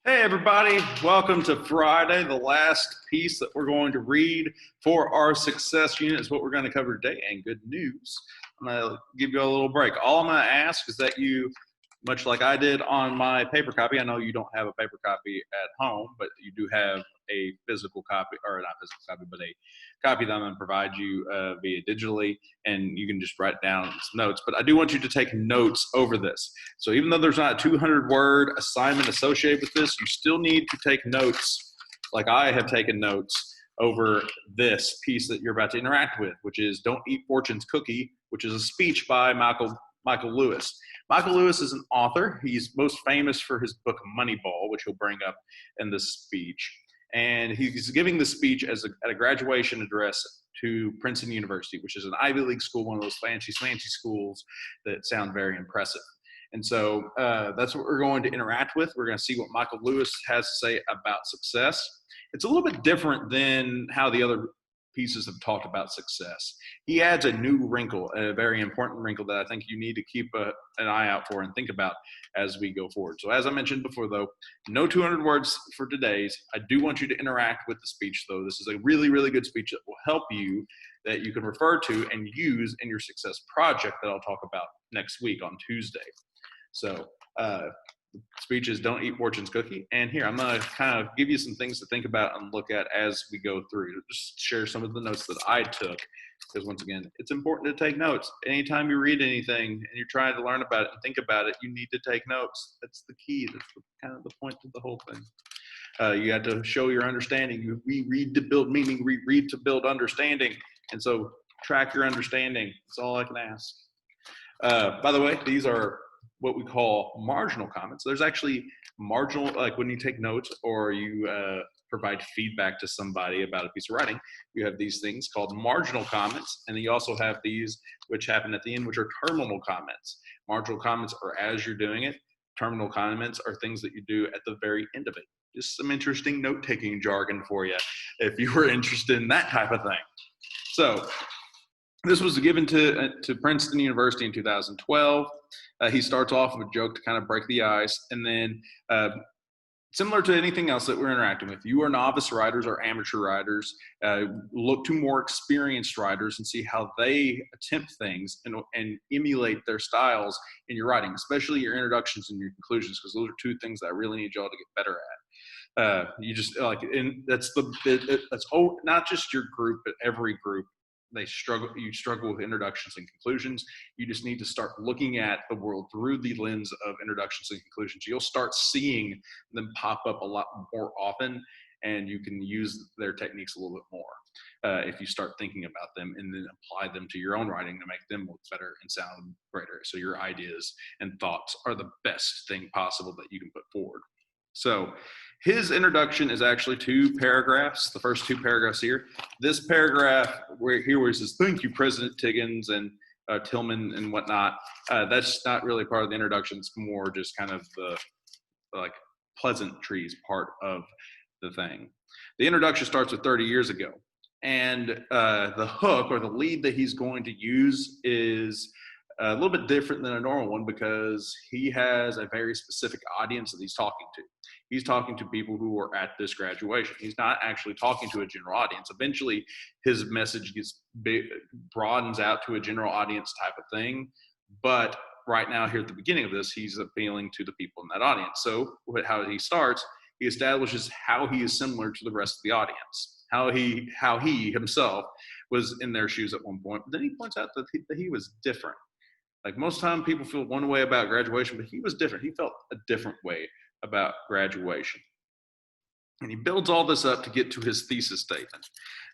Hey, everybody, welcome to Friday. The last piece that we're going to read for our success unit is what we're going to cover today. And good news, I'm going to give you a little break. All I'm going to ask is that you, much like I did on my paper copy, I know you don't have a paper copy at home, but you do have a physical copy, or not physical copy, but a copy that I'm going to provide you via digitally, and you can just write down some notes. But I do want you to take notes over this. So even though there's not a 200-word assignment associated with this, you still need to take notes, like I have taken notes over this piece that you're about to interact with, which is "Don't Eat Fortune's Cookie," which is a speech by Michael Lewis. Michael Lewis is an author. He's most famous for his book Moneyball, which he'll bring up in this speech. And he's giving the speech at a graduation address to Princeton University, which is an Ivy League school, one of those fancy schools that sound very impressive. And so that's what we're going to interact with. We're going to see what Michael Lewis has to say about success. It's a little bit different than how the other pieces have talked about success. He adds a new wrinkle, a very important wrinkle that I think you need to keep an eye out for and think about as we go forward. So as I mentioned before, though, no 200 words for today's. I do want you to interact with the speech, though. This is a really, really good speech that will help you, that you can refer to and use in your success project that I'll talk about next week on Tuesday. So speech is "Don't Eat Fortune's Cookie." And here, I'm going to kind of give you some things to think about and look at as we go through. Just share some of the notes that I took, because once again, it's important to take notes. Anytime you read anything and you're trying to learn about it and think about it, you need to take notes. That's the key. That's kind of the point of the whole thing. You have to show your understanding. We read to build meaning. We read to build understanding. And so track your understanding. That's all I can ask. By the way, these are what we call marginal comments. There's actually marginal, like when you take notes or you provide feedback to somebody about a piece of writing, you have these things called marginal comments. And then you also have these, which happen at the end, which are terminal comments. Marginal comments are as you're doing it. Terminal comments are things that you do at the very end of it. Just some interesting note-taking jargon for you if you were interested in that type of thing. So this was given to Princeton University in 2012. He starts off with a joke to kind of break the ice, and then similar to anything else that we're interacting with, you are novice writers or amateur writers. Look to more experienced writers and see how they attempt things and emulate their styles in your writing, especially your introductions and your conclusions, because those are two things that I really need y'all to get better at. You just like, and that's not just your group, but every group. You struggle with introductions and conclusions. You just need to start looking at the world through the lens of introductions and conclusions. You'll start seeing them pop up a lot more often, and you can use their techniques a little bit more if you start thinking about them and then apply them to your own writing to make them look better and sound greater. So your ideas and thoughts are the best thing possible that you can put forward. So his introduction is actually two paragraphs, the first two paragraphs here. This paragraph where he says, "Thank you, President Tiggins and Tillman and whatnot," that's not really part of the introduction. It's more just kind of the like pleasantries part of the thing. The introduction starts with 30 years ago. And the hook or the lead that he's going to use is a little bit different than a normal one because he has a very specific audience that he's talking to. He's talking to people who are at this graduation. He's not actually talking to a general audience. Eventually, his message broadens out to a general audience type of thing. But right now, here at the beginning of this, he's appealing to the people in that audience. So how he starts, he establishes how he is similar to the rest of the audience, how he himself was in their shoes at one point. But then he points out that he was different. Like most time people feel one way about graduation, but he was different. He felt a different way about graduation. And he builds all this up to get to his thesis statement.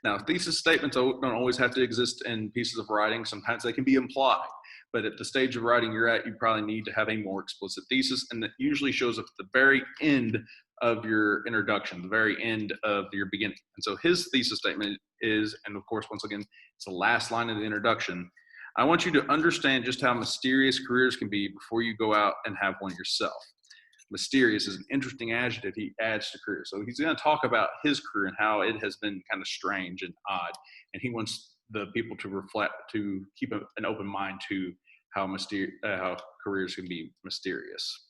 Now, thesis statements don't always have to exist in pieces of writing. Sometimes they can be implied. But at the stage of writing you're at, you probably need to have a more explicit thesis. And that usually shows up at the very end of your introduction, the very end of your beginning. And so his thesis statement is, and of course, once again, it's the last line of the introduction: "I want you to understand just how mysterious careers can be before you go out and have one yourself." Mysterious is an interesting adjective he adds to career. So he's going to talk about his career and how it has been kind of strange and odd. And he wants the people to reflect, to keep an open mind to how careers can be mysterious.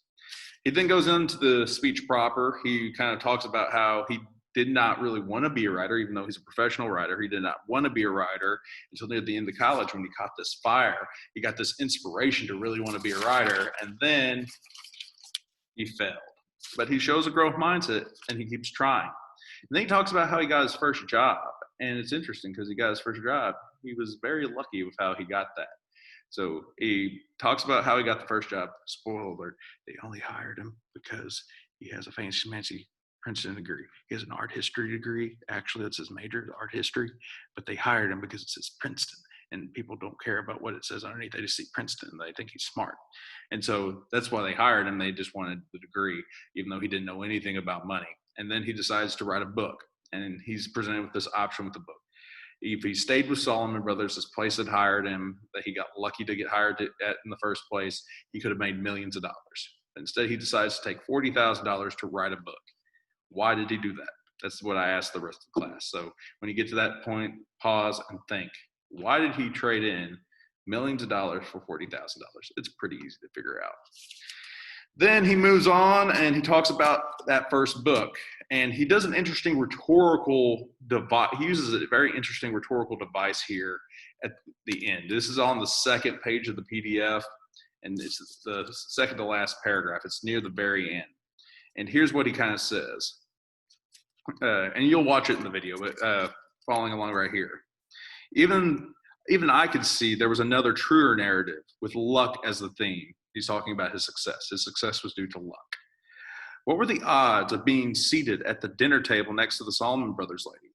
He then goes into the speech proper. He kind of talks about how he did not really want to be a writer, even though he's a professional writer. He did not want to be a writer until near the end of college when he caught this fire. He got this inspiration to really want to be a writer, and then he failed. But he shows a growth mindset, and he keeps trying. And then he talks about how he got his first job. And it's interesting because he got his first job. He was very lucky with how he got that. So he talks about how he got the first job. Spoiler alert, they only hired him because he has a fancy Princeton degree. He has an art history degree. Actually, that's his major, art history. But they hired him because it says Princeton. And people don't care about what it says underneath. They just see Princeton. They think he's smart. And so that's why they hired him. They just wanted the degree, even though he didn't know anything about money. And then he decides to write a book. And he's presented with this option with the book. If he stayed with Solomon Brothers, this place had hired him, that he got lucky to get hired at in the first place, he could have made millions of dollars. But instead, he decides to take $40,000 to write a book. Why did he do that? That's what I asked the rest of the class. So when you get to that point, pause and think. Why did he trade in millions of dollars for $40,000? It's pretty easy to figure out. Then he moves on and he talks about that first book. And he does an interesting rhetorical device. He uses a very interesting rhetorical device here at the end. This is on the second page of the PDF, and it's the second to last paragraph. It's near the very end. And here's what he kind of says. And you'll watch it in the video, but following along right here. Even I could see there was another truer narrative with luck as the theme. He's talking about his success. His success was due to luck. What were the odds of being seated at the dinner table next to the Solomon Brothers lady,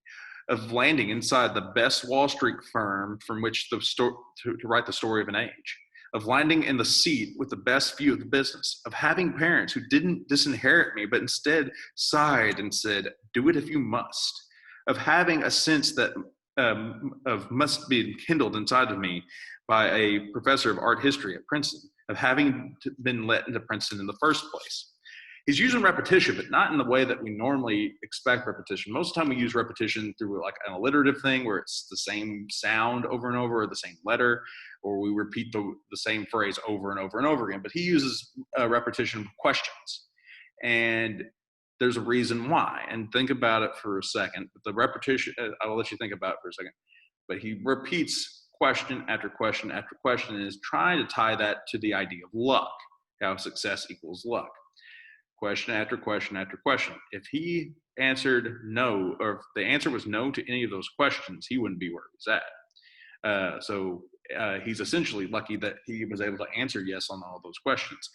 of landing inside the best Wall Street firm from which to write the story of an age, of landing in the seat with the best view of the business, of having parents who didn't disinherit me, but instead sighed and said, "Do it if you must," of having a sense that of must be kindled inside of me by a professor of art history at Princeton, of having been let into Princeton in the first place. He's using repetition, but not in the way that we normally expect repetition. Most of the time we use repetition through like an alliterative thing where it's the same sound over and over, or the same letter, or we repeat the same phrase over and over and over again. But he uses repetition of questions. And there's a reason why. And think about it for a second. The repetition, I'll let you think about it for a second. But he repeats question after question after question and is trying to tie that to the idea of luck, how success equals luck. Question after question after question. If he answered no, or if the answer was no to any of those questions, he wouldn't be where he's at. So he's essentially lucky that he was able to answer yes on all those questions.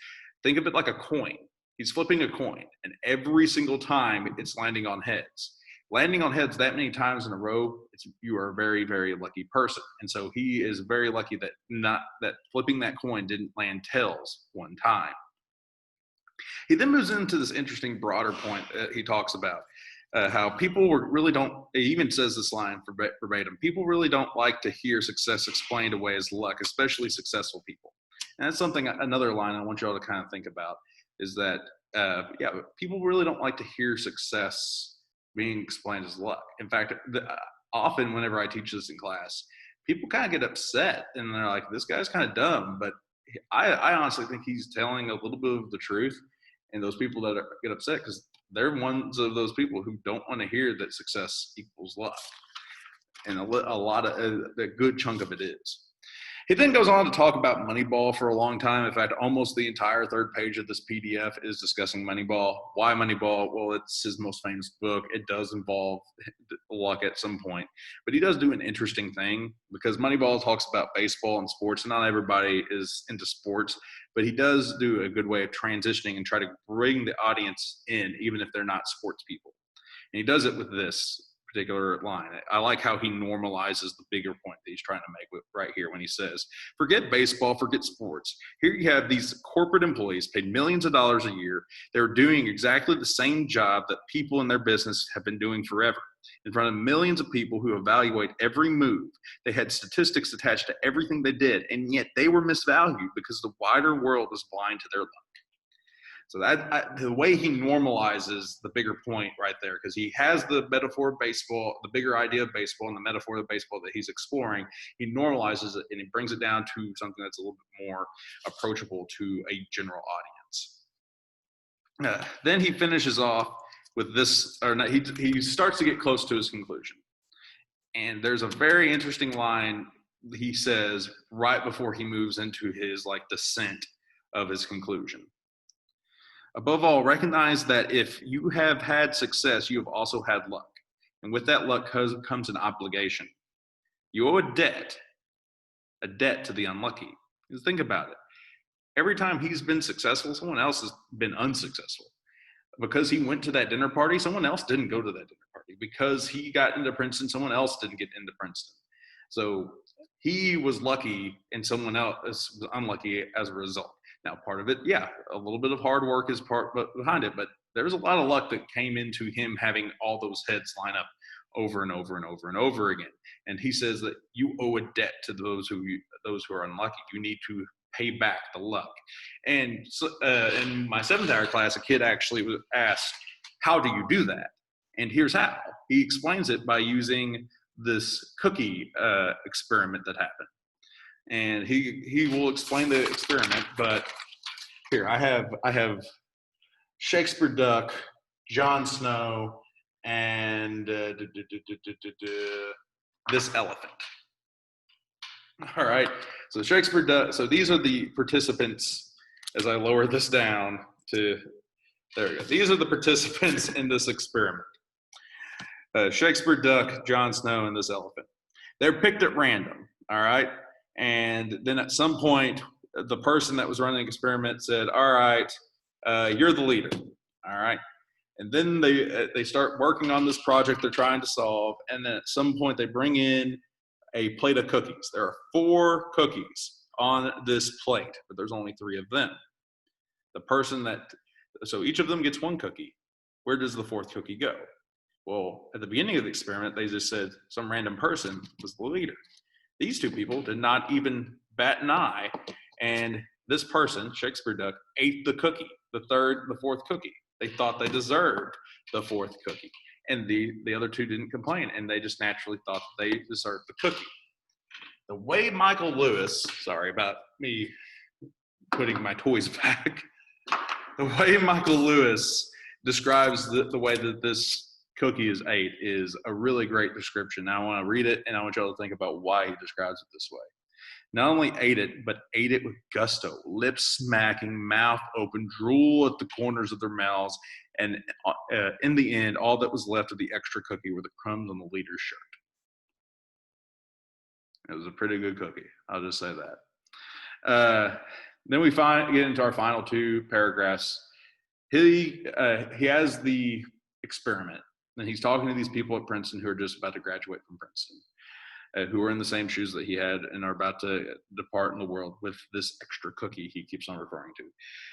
Think of it like a coin. He's flipping a coin, and every single time it's landing on heads. Landing on heads that many times in a row, you are a very, very lucky person. And so he is very lucky that flipping that coin didn't land tails one time. He then moves into this interesting broader point that he talks about how people really don't, he even says this line verbatim, people really don't like to hear success explained away as luck, especially successful people. And that's something, another line I want you all to kind of think about is that, people really don't like to hear success being explained as luck. In fact, often whenever I teach this in class, people kind of get upset and they're like, this guy's kind of dumb, but I honestly think he's telling a little bit of the truth. And those people that get upset, because they're ones of those people who don't want to hear that success equals luck. And a lot of a good chunk of it is. He then goes on to talk about Moneyball for a long time. In fact, almost the entire third page of this PDF is discussing Moneyball. Why Moneyball? Well, it's his most famous book. It does involve luck at some point. But he does do an interesting thing because Moneyball talks about baseball and sports, and not everybody is into sports. But he does do a good way of transitioning and try to bring the audience in, even if they're not sports people. And he does it with this particular line. I like how he normalizes the bigger point that he's trying to make right here when he says, forget baseball, forget sports. Here you have these corporate employees paid millions of dollars a year. They're doing exactly the same job that people in their business have been doing forever. In front of millions of people who evaluate every move. They had statistics attached to everything they did, and yet they were misvalued because the wider world was blind to their luck. So the way he normalizes the bigger point right there, because he has the metaphor of baseball, the bigger idea of baseball, and the metaphor of baseball that he's exploring, he normalizes it and he brings it down to something that's a little bit more approachable to a general audience. Then he finishes off with this, or not, he starts to get close to his conclusion. And there's a very interesting line he says right before he moves into his like descent of his conclusion. Above all, recognize that if you have had success, you have also had luck. And with that luck comes an obligation. You owe a debt to the unlucky. Because think about it. Every time he's been successful, someone else has been unsuccessful. Because he went to that dinner party, someone else didn't go to that dinner party. Because he got into Princeton, someone else didn't get into Princeton. So he was lucky and someone else was unlucky as a result. Now, part of it, yeah, a little bit of hard work is part behind it, but there's a lot of luck that came into him having all those heads line up over and over and over and over again. And he says that you owe a debt to those who are unlucky. You need to pay back the luck. And so, in my 7th hour class, a kid actually was asked, how do you do that? And here's how. He explains it by using this cookie experiment that happened. And he will explain the experiment, but here I have Shakespeare Duck, Jon Snow, and this elephant. All right, so Shakespeare Duck. So these are the participants. As I lower this down to, there we go. These are the participants in this experiment. Shakespeare Duck, Jon Snow, and this elephant. They're picked at random. All right. And then at some point, the person that was running the experiment said, all right, you're the leader. All right. And then they start working on this project they're trying to solve. And then at some point, they bring in a plate of cookies. There are 4 cookies on this plate, but there's only 3 of them. So each of them gets 1 cookie. Where does the 4th cookie go? Well, at the beginning of the experiment, they just said some random person was the leader. These 2 people did not even bat an eye, and this person, Shakespeare Duck, ate the cookie, the 4th cookie. They thought they deserved the 4th cookie, and the other 2 didn't complain, and they just naturally thought they deserved the cookie. The way Michael Lewis, sorry about me putting my toys back, the way Michael Lewis describes the way that this cookie is ate is a really great description. Now I want to read it, and I want y'all to think about why he describes it this way. Not only ate it, but ate it with gusto, lips smacking, mouth open, drool at the corners of their mouths, and in the end, all that was left of the extra cookie were the crumbs on the leader's shirt. It was a pretty good cookie. I'll just say that. Then we get into our final 2 paragraphs. He has the experiment. And he's talking to these people at Princeton who are just about to graduate from Princeton, who are in the same shoes that he had and are about to depart in the world with this extra cookie he keeps on referring to.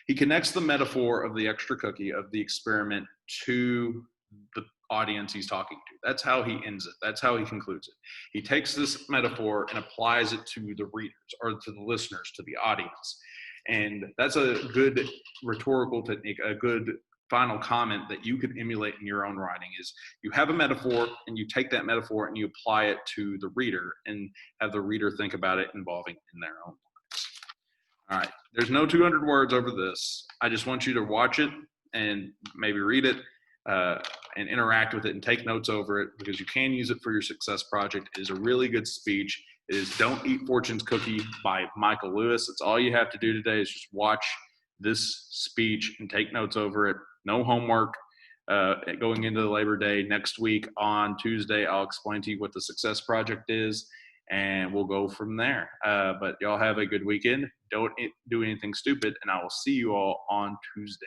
He connects the metaphor of the extra cookie of the experiment to the audience he's talking to. That's how he ends it. That's how he concludes it. He takes this metaphor and applies it to the readers or to the listeners, to the audience. And that's a good rhetorical technique, a good final comment that you can emulate in your own writing is you have a metaphor and you take that metaphor and you apply it to the reader and have the reader think about it involving in their own lives. All right, there's no 200 words over this. I just want you to watch it and maybe read it and interact with it and take notes over it because you can use it for your success project. It is a really good speech. It is Don't Eat Fortune's Cookie by Michael Lewis. That's all you have to do today is just watch this speech and take notes over it. No homework going into the Labor Day. Next week on Tuesday, I'll explain to you what the success project is, and we'll go from there. But y'all have a good weekend. Don't do anything stupid, and I will see you all on Tuesday.